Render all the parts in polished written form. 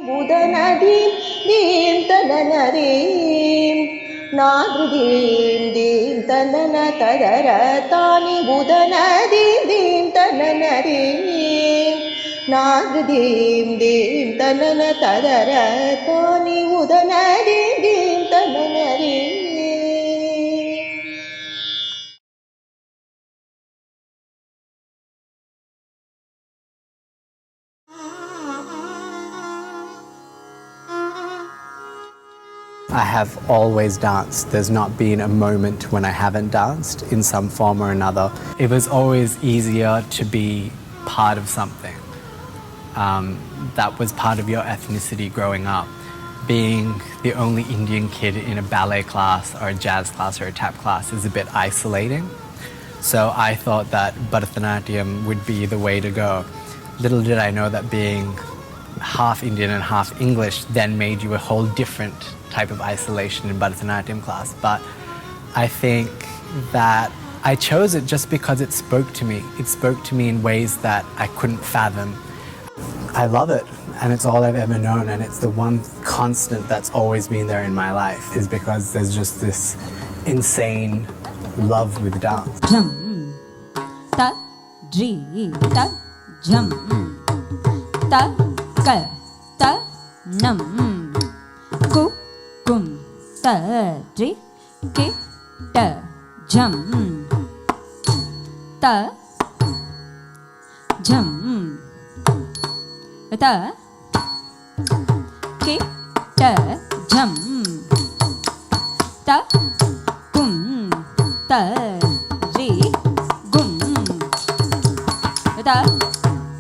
Budanadin dim tananadim Nadrudim dim tanana tadaratani Budanadim dim tananadim Nadrudim dim tanana tadaratani Budanadim dim tananadim. I have always danced. There's not been a moment when I haven't danced in some form or another. It was always easier to be part of something that was part of your ethnicity growing up. Being the only Indian kid in a ballet class or a jazz class or a tap class is a bit isolating. So I thought that Bharathanatyam would be the way to go. Little did I know that being half Indian and half English then made you a whole different type of isolation in Bharathanatyam class. But I think that I chose it just because it spoke to me. It spoke to me in ways that I couldn't fathom. I love it, and it's all I've ever known, and it's the one constant that's always been there in my life, is because there's just this insane love with dance. Jum, ta, dri, ta, jum, ta, ka, ta, nam, ku, kum, ta, dri, ki, ta, jum, ta, jum, ta, ki, ta, jum, ta, kum, ta, ri, gum, ta,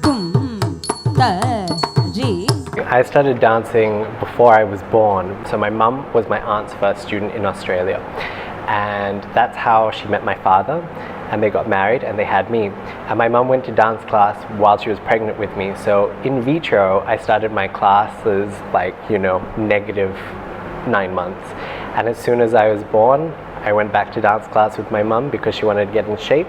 kum, ta, ri. I started dancing before I was born. So my mum was my aunt's first student in Australia, and that's how she met my father, and they got married and they had me. And my mum went to dance class while she was pregnant with me. So in vitro, I started my classes like, negative 9 months. And as soon as I was born, I went back to dance class with my mum because she wanted to get in shape.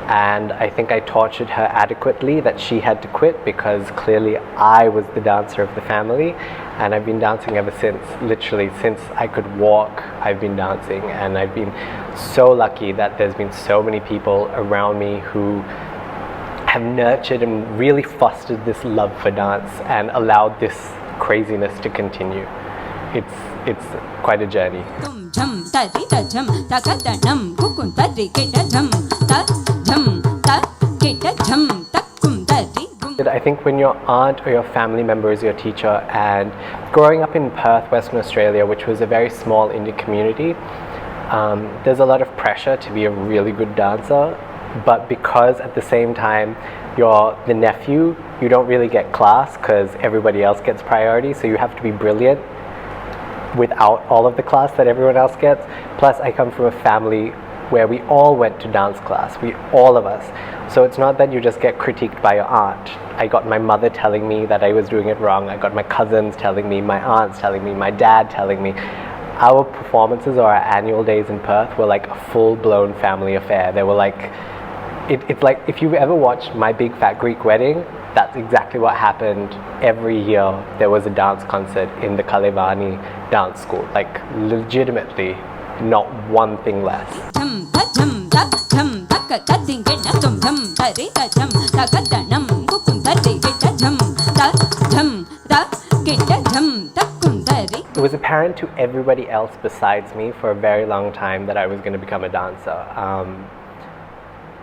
And I think I tortured her adequately that she had to quit because clearly I was the dancer of the family. And I've been dancing ever since. Literally, since I could walk, I've been dancing. And I've been so lucky that there's been so many people around me who have nurtured and really fostered this love for dance and allowed this craziness to continue. It's quite a journey. I think when your aunt or your family member is your teacher, and growing up in Perth, Western Australia, which was a very small Indian community, there's a lot of pressure to be a really good dancer, but because at the same time you're the nephew, you don't really get class because everybody else gets priority, so you have to be brilliant without all of the class that everyone else gets. Plus I come from a family where we all went to dance class, all of us. So it's not that you just get critiqued by your aunt. I got my mother telling me that I was doing it wrong. I got my cousins telling me, my aunts telling me, my dad telling me. Our performances or our annual days in Perth were like a full-blown family affair. They were like, it's like if you've ever watched My Big Fat Greek Wedding, that's exactly what happened. Every year there was a dance concert in the Kalevani dance school, like legitimately, not one thing less. It was apparent to everybody else besides me for a very long time that I was going to become a dancer.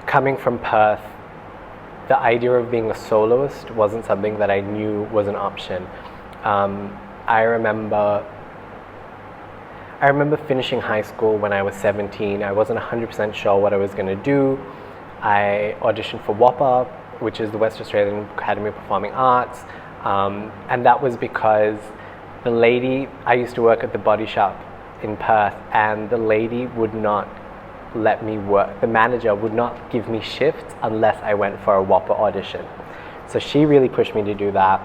Coming from Perth, the idea of being a soloist wasn't something that I knew was an option. I remember finishing high school when I was 17. I wasn't 100% sure what I was going to do. I auditioned for WAPA, which is the West Australian Academy of Performing Arts, and that was because the lady, I used to work at the body shop in Perth, and the lady would not let me work. The manager would not give me shifts unless I went for a WAPA audition. So she really pushed me to do that.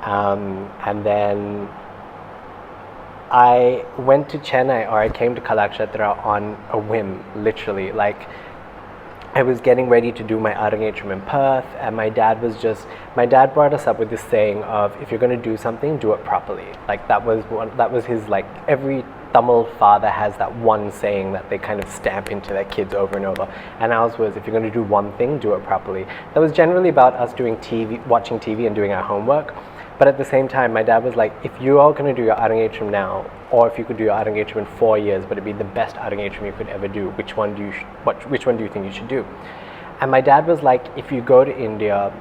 And then I went to Chennai, or I came to Kalakshatra on a whim, literally. Like, I was getting ready to do my Arangacham in Perth, and my dad brought us up with this saying of, if you're going to do something, do it properly. Like that was his, like, every Tamil father has that one saying that they kind of stamp into their kids over and over. And ours was, if you're going to do one thing, do it properly. That was generally about us watching TV and doing our homework. But at the same time, my dad was like, if you are going to do your Arangacham now, or if you could do your Arangacham in 4 years, but it'd be the best Arangacham you could ever do, which one do you think you should do? And my dad was like, if you go to India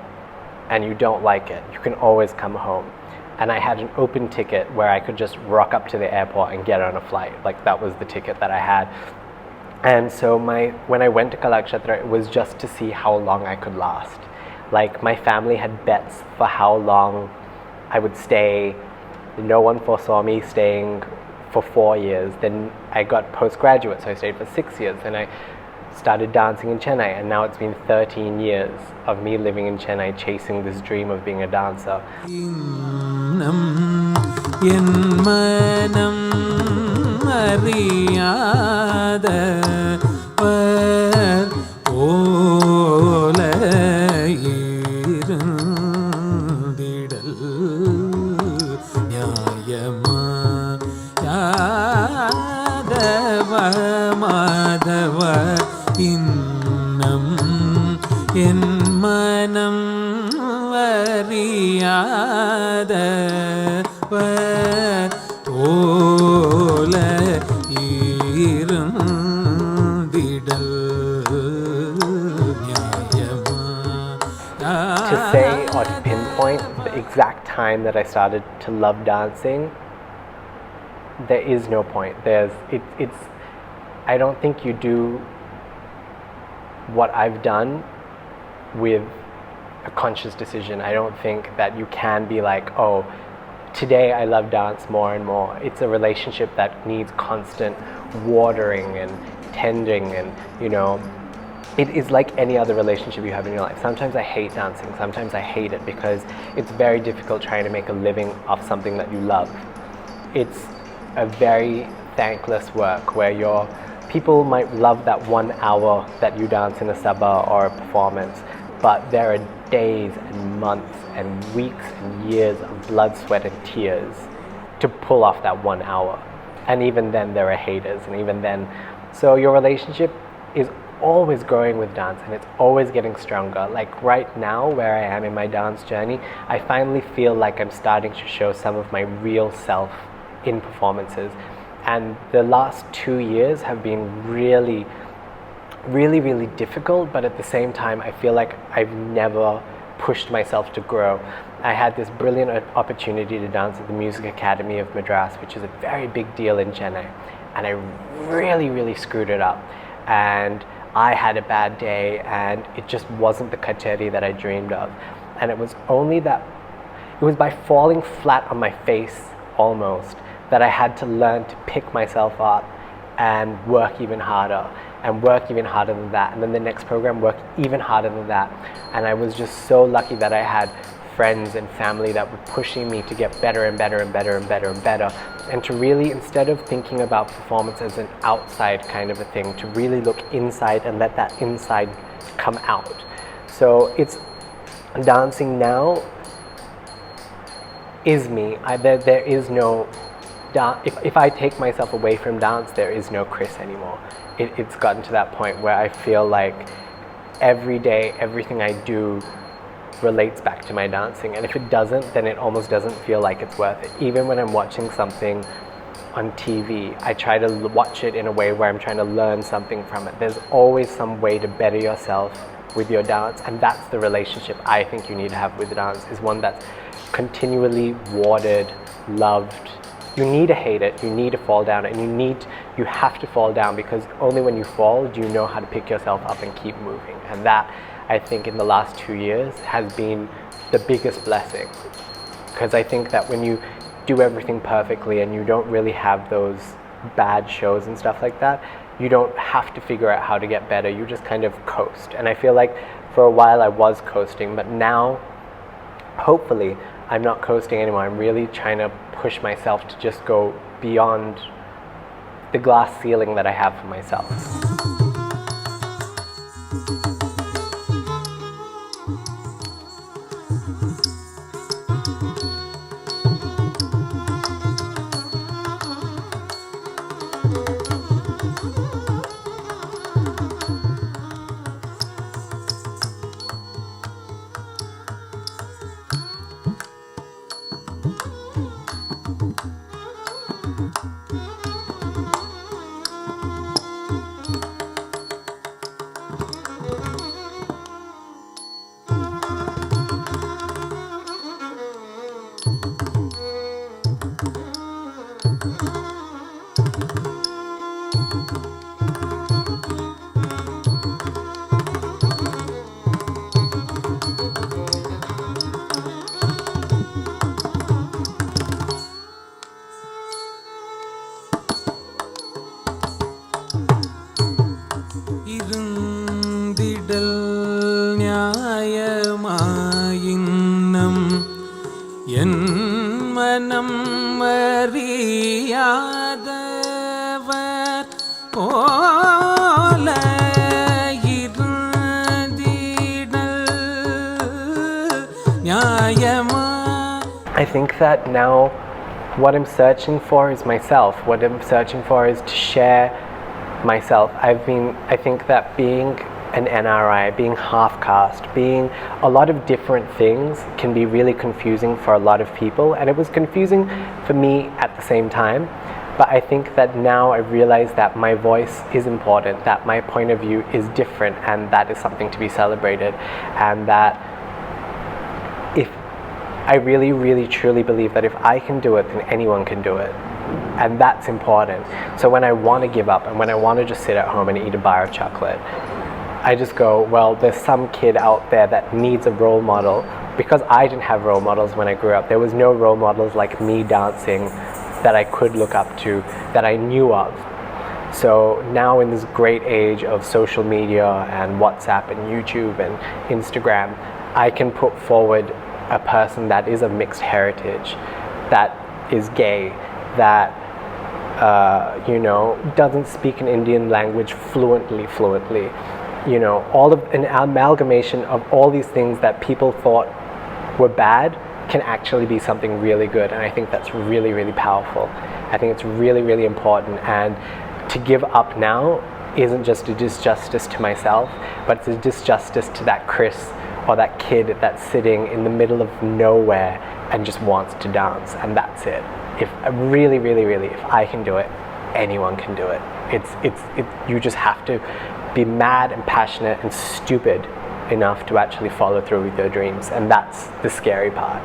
and you don't like it, you can always come home. And I had an open ticket where I could just rock up to the airport and get on a flight. Like, that was the ticket that I had. And so when I went to Kalakshetra, it was just to see how long I could last. Like, my family had bets for how long I would stay. No one foresaw me staying for 4 years. Then I got postgraduate, so I stayed for 6 years. Then I started dancing in Chennai, and now it's been 13 years of me living in Chennai, chasing this dream of being a dancer. To say or to pinpoint the exact time that I started to love dancing, there is no point. I don't think you do what I've done with a conscious decision. I don't think that you can be like, oh, today I love dance more and more. It's a relationship that needs constant watering and tending, and it is like any other relationship you have in your life. Sometimes I hate dancing, sometimes I hate it because it's very difficult trying to make a living off something that you love. It's a very thankless work where people might love that 1 hour that you dance in a sabha or a performance, but there are days and months and weeks and years of blood, sweat and tears to pull off that 1 hour. And even then there are haters, and even then, so your relationship is always growing with dance, and it's always getting stronger. Like right now, where I am in my dance journey, I finally feel like I'm starting to show some of my real self in performances. And the last 2 years have been really, really, really difficult, but at the same time, I feel like I've never pushed myself to grow. I had this brilliant opportunity to dance at the Music Academy of Madras, which is a very big deal in Chennai, and I really, really screwed it up. And I had a bad day, and it just wasn't the kacheri that I dreamed of. And it was by falling flat on my face almost that I had to learn to pick myself up and work even harder, and work even harder than that, and then the next program work even harder than that. And I was just so lucky that I had friends and family that were pushing me to get better and better and better and better and better, and to really, instead of thinking about performance as an outside kind of a thing, to really look inside and let that inside come out. So it's dancing now is me. There is no if I take myself away from dance, there is no Chris anymore. It's gotten to that point where I feel like every day, everything I do relates back to my dancing, and if it doesn't, then it almost doesn't feel like it's worth it. Even when I'm watching something on TV, I try to watch it in a way where I'm trying to learn something from it. There's always some way to better yourself with your dance, and that's the relationship I think you need to have with dance, is one that's continually watered, loved. You need to hate it, you need to fall down, and you have to fall down, because only when you fall do you know how to pick yourself up and keep moving. And that, I think, in the last 2 years has been the biggest blessing, because I think that when you do everything perfectly and you don't really have those bad shows and stuff like that, you don't have to figure out how to get better, you just kind of coast. And I feel like for a while I was coasting, but now hopefully I'm not coasting anymore. I'm really trying to push myself to just go beyond the glass ceiling that I have for myself. மனம் அறியாதவர் போல இருந்திடல் நியாயமா. I think that now what I'm searching for is myself. What I'm searching for is to share myself. I think that being an NRI, being half caste, being a lot of different things can be really confusing for a lot of people, and it was confusing for me at the same time. But I think that now I realize that my voice is important, that my point of view is different, and that is something to be celebrated, and that if I really, really, truly believe that if I can do it, then anyone can do it. And that's important. So when I want to give up and when I want to just sit at home and eat a bar of chocolate, I just go, well, there's some kid out there that needs a role model. Because I didn't have role models when I grew up. There was no role models like me dancing that I could look up to, that I knew of. So now in this great age of social media and WhatsApp and YouTube and Instagram, I can put forward a person that is of mixed heritage, that is gay, that doesn't speak an Indian language fluently. All of an amalgamation of all these things that people thought were bad can actually be something really good, and I think that's really, really powerful. I think it's really, really important, and to give up now isn't just a disjustice to myself, but it's a disjustice to that Chris or that kid that's sitting in the middle of nowhere and just wants to dance, and that's it. If really, really, really, if I can do it, anyone can do it. You just have to be mad and passionate and stupid enough to actually follow through with your dreams, and that's the scary part.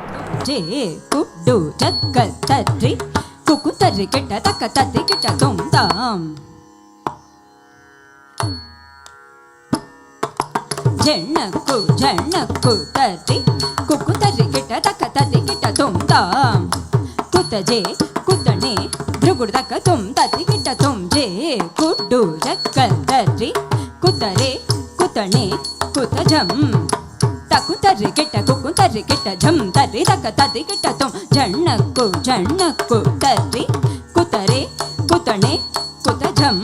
Jhannaku tari kuku tari kita taka tari kita tum tam kutaje kutane dhrugur taka tum tari kita tum je kudu jakka tari kutare kutane kutajam taku tari kita kuku tari kita jam tari taka tari kita tum jhannaku tari kutare kutane kutajam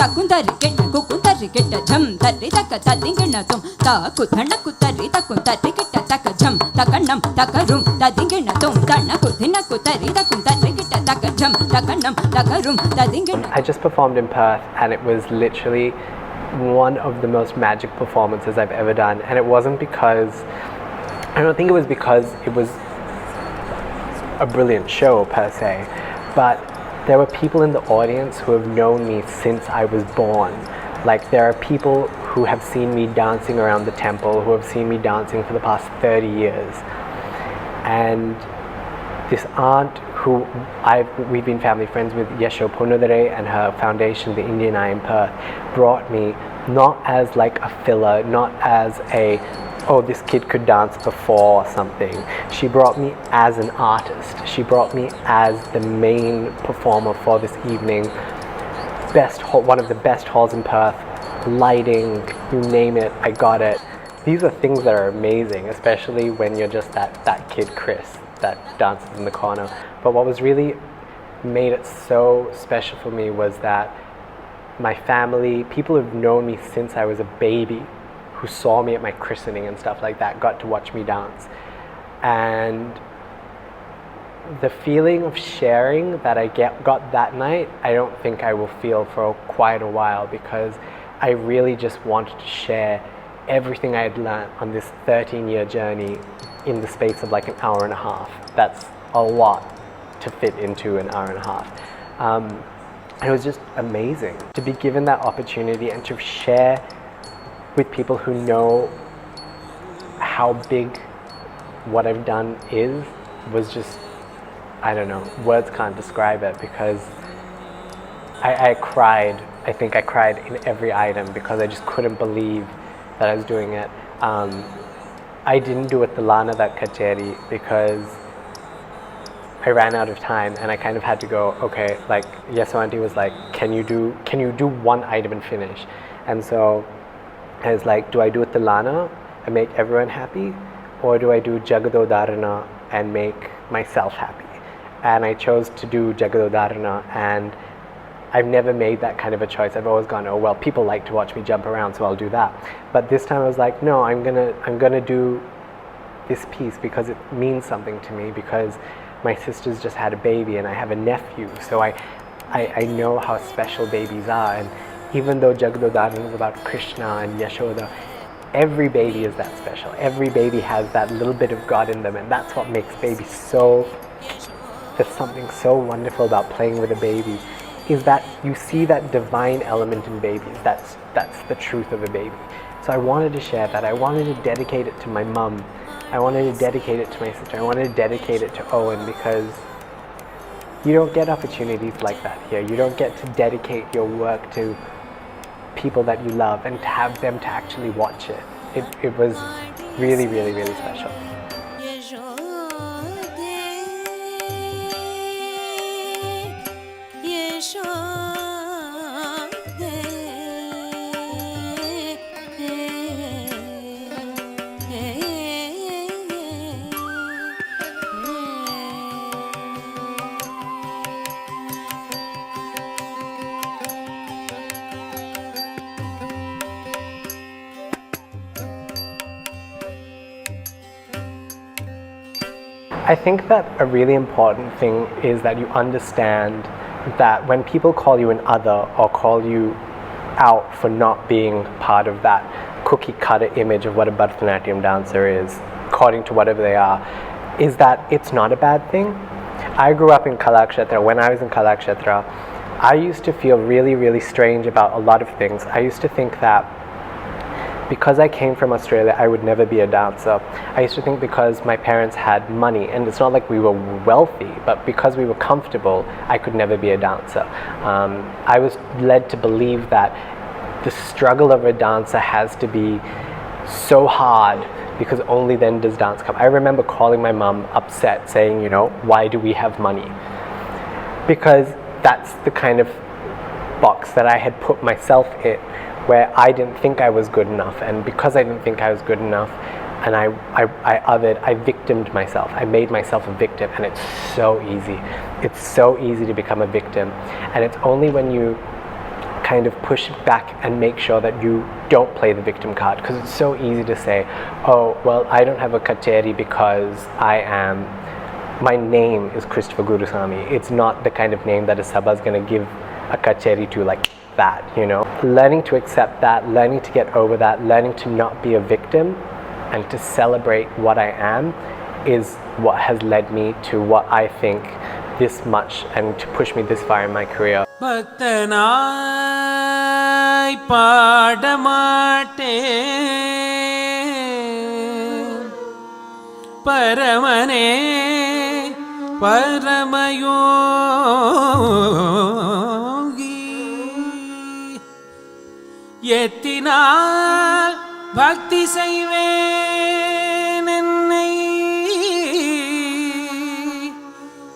takuntari ketta kukuntari ketta jam tari taka tari gena tum taku thanaku tari takuntari ketta taka jam takanam takarum tari gena tum tanaku thinaku tari takuntari ketta taka jam takanam takarum tari gena. I just performed in Perth, and it was literally one of the most magic performances I've ever done, and it wasn't because I don't think it was because it was a brilliant show per se, but there were people in the audience who have known me since I was born. Like, there are people who have seen me dancing around the temple, who have seen me dancing for the past 30 years. And this aunt who we've been family friends with, Yesho Punudare, and her foundation, the Indian Eye in Perth, brought me not as like a filler, not as oh, this kid could dance before or something. She brought me as an artist. She brought me as the main performer for this evening. One of the best halls in Perth. Lighting, you name it, I got it. These are things that are amazing, especially when you're just that kid Chris that dances in the corner. But what was really made it so special for me was that my family, people who've known me since I was a baby, who saw me at my christening and stuff like that, got to watch me dance. And the feeling of sharing that I got that night, I don't think I will feel for quite a while, because I really just wanted to share everything I had learned on this 13-year journey in the space of like an hour and a half. That's a lot to fit into an hour and a half. It was just amazing to be given that opportunity and to share with people who know how big what I've done was just, I don't know, words can't describe it, because I cried. I think I cried in every item because I just couldn't believe that I was doing it. I didn't do it the Lana that Kacheri because I ran out of time, and I kind of had to go, okay, like Yeso auntie was like, can you do one item and finish? And so I was like, do I do it the Lana and make everyone happy, or do I do Jagado Dharana and make myself happy. And I chose to do Jagadodarana, and I've never made that kind of a choice. I've always gone, oh well, people like to watch me jump around, so I'll do that. But this time I was like, no, I'm gonna do this piece because it means something to me, because my sister's just had a baby and I have a nephew, so I know how special babies are. And even though Jagadodarana is about Krishna and Yashoda, every baby is that special. Every baby has that little bit of God in them, and that's what makes babies so, there's something so wonderful about playing with a baby, is that you see that divine element in babies. That's the truth of a baby. So I wanted to share that. I wanted to dedicate it to my mum. I wanted to dedicate it to my sister. I wanted to dedicate it to Owen, because you don't get opportunities like that here. You don't get to dedicate your work to people that you love and to have them to actually watch it. It was really, really, really special. I think that a really important thing is that you understand that when people call you an other or call you out for not being part of that cookie cutter image of what a Bharathanatyam dancer is, according to whatever they are, is that it's not a bad thing. I grew up in Kalakshetra. When I was in Kalakshetra, I used to feel really, really strange about a lot of things. I used to think that because I came from Australia, I would never be a dancer. I used to think because my parents had money, and it's not like we were wealthy, but because we were comfortable, I could never be a dancer. I was led to believe that the struggle of a dancer has to be so hard, because only then does dance come. I remember calling my mum upset, saying, why do we have money? Because that's the kind of box that I had put myself in, where I didn't think I was good enough, and because I didn't think I was good enough, and I victimed myself. I made myself a victim, and it's so easy. It's so easy to become a victim, and it's only when you kind of push back and make sure that you don't play the victim card, because it's so easy to say, oh, well, I don't have a kacheri because my name is Christopher Gurusamy. It's not the kind of name that a sabha is going to give a kacheri to like that, Learning to accept that, learning to get over that, learning to not be a victim and to celebrate what I am is what has led me to what I think this much and to push me this far in my career. பக்தனாய் பாடமாட்டே பரமனே பரமயோகி எத்தினால் பக்தி செய்வேன் என்னை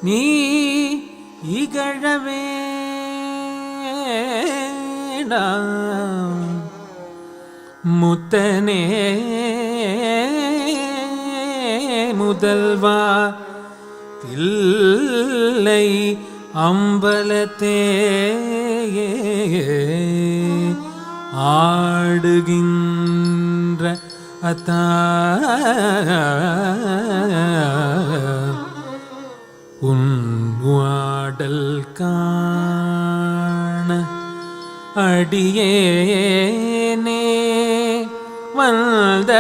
நீ இகழ வேண்டாம் முத்தனே முதல்வா தில்லை அம்பலத்தே ஆடுகின்ற அத்தா உன் ஆடல் காண அடியேனே வந்தவாரே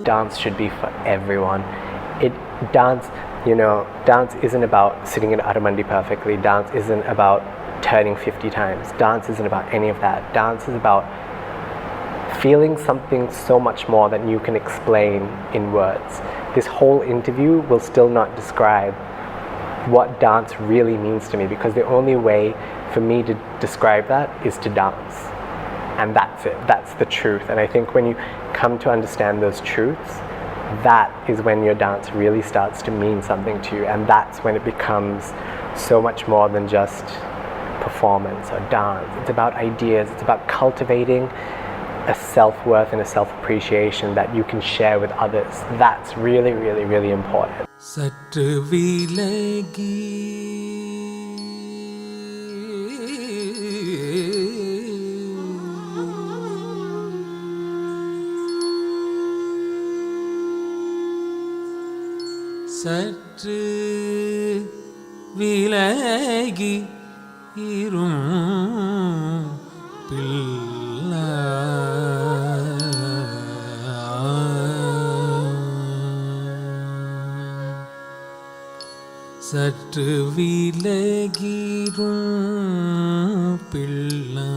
Dance should be for everyone. Dance isn't about sitting in Aramandi perfectly. Dance isn't about turning 50 times. Dance isn't about any of that. Dance is about feeling something so much more than you can explain in words. This whole interview will still not describe what dance really means to me, because the only way for me to describe that is to dance. And that's it. That's the truth. And I think when you come to understand those truths, that is when your dance really starts to mean something to you, and that's when it becomes so much more than just performance or dance. It's about ideas, it's about cultivating a self-worth and a self-appreciation that you can share with others. That's really, really, really important. சற்று விலகி சற்று விலகி இரும் பிள்ளை சற்று விலகிரும் பிள்ளை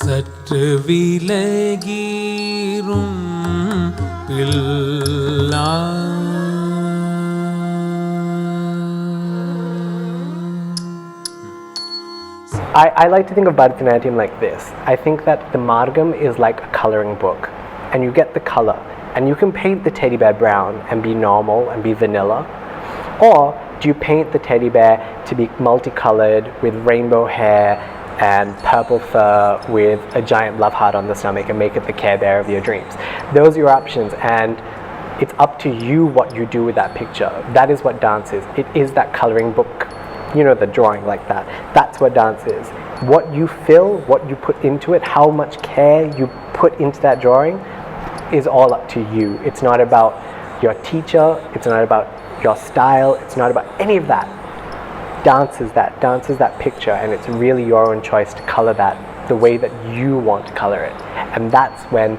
சற்று விலகிரும் பிள்ளை I like to think of Bharathanatyam like this. I think that the Markham is like a coloring book, and you get the color, and you can paint the teddy bear brown and be normal and be vanilla, or do you paint the teddy bear to be multicolored with rainbow hair and purple fur with a giant love heart on the stomach and make it the Care Bear of your dreams? Those are your options, and it's up to you what you do with that picture. That is what dance is. It is that coloring book. You know, the drawing like that. That's what dance is. What you fill, what you put into it, how much care you put into that drawing is all up to you. It's not about your teacher, it's not about your style, it's not about any of that. Dance is that. Dance is that picture, and it's really your own choice to color that the way that you want to color it. And that's when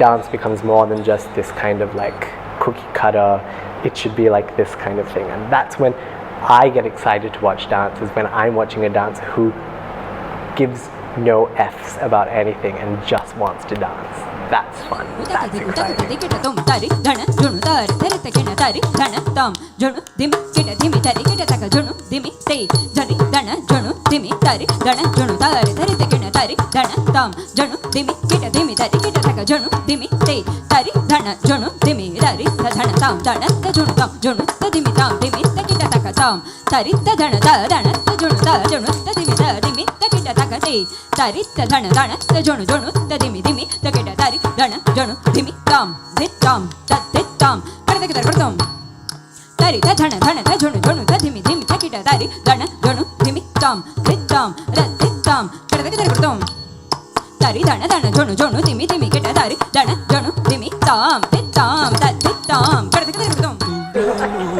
dance becomes more than just this kind of like cookie cutter, it should be like this kind of thing. And that's when I get excited to watch dance, is when I'm watching a dancer who gives no F's about anything and just wants to dance. That's fun. That's exciting.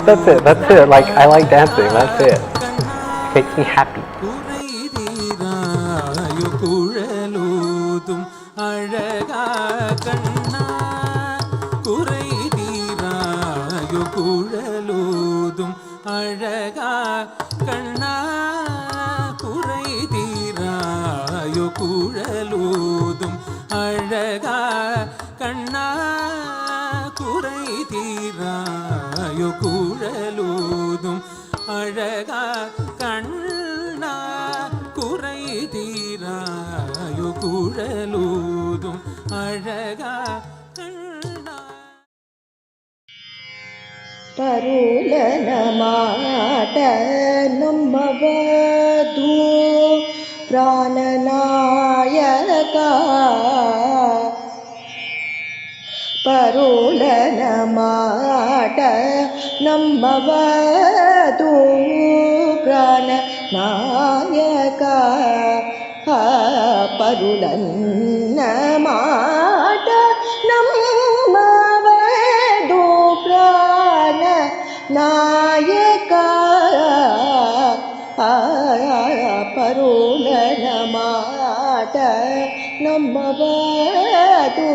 That's it. That's it. Like, I like dancing. That's it. It makes me happy. ಪರುಲನಮಾಟ ನಮ್ಮವಧೂ ಪ್ರಾಣನಾಯಕ ಪರುಲನಮಾಟ ನಮ್ಮವಧೂ ಪ್ರಾಣನಾಯಕ ಪರುಲನ್ನ ಮಾಟ ನಮ್ಮವಧೂ ಪ್ರಾಣ ನಾಯಕ ಪರುಲನ ಮಾಟ ನಮ್ಮವಧೂ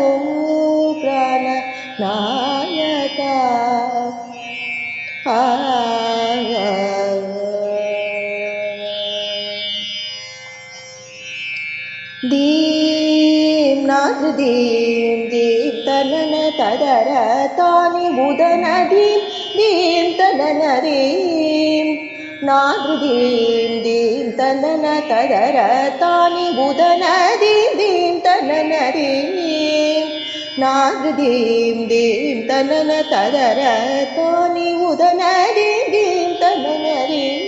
ಪ್ರಾಣ ನಾಯಕ ದೀಂ ನಾದ್ರ ದೀಂ ದೀಂ ತನನ ತದರ ತಾನಿ ಉದನ ದೀಂ ದೀಂ ತನನ ದೀಂ நாகிருதீம் theme தனன ததர தானி புதனதீம் theme தனனதீம் நாகிருதீம் theme தனன ததர தானி உதனதீம் theme தனனதீம்.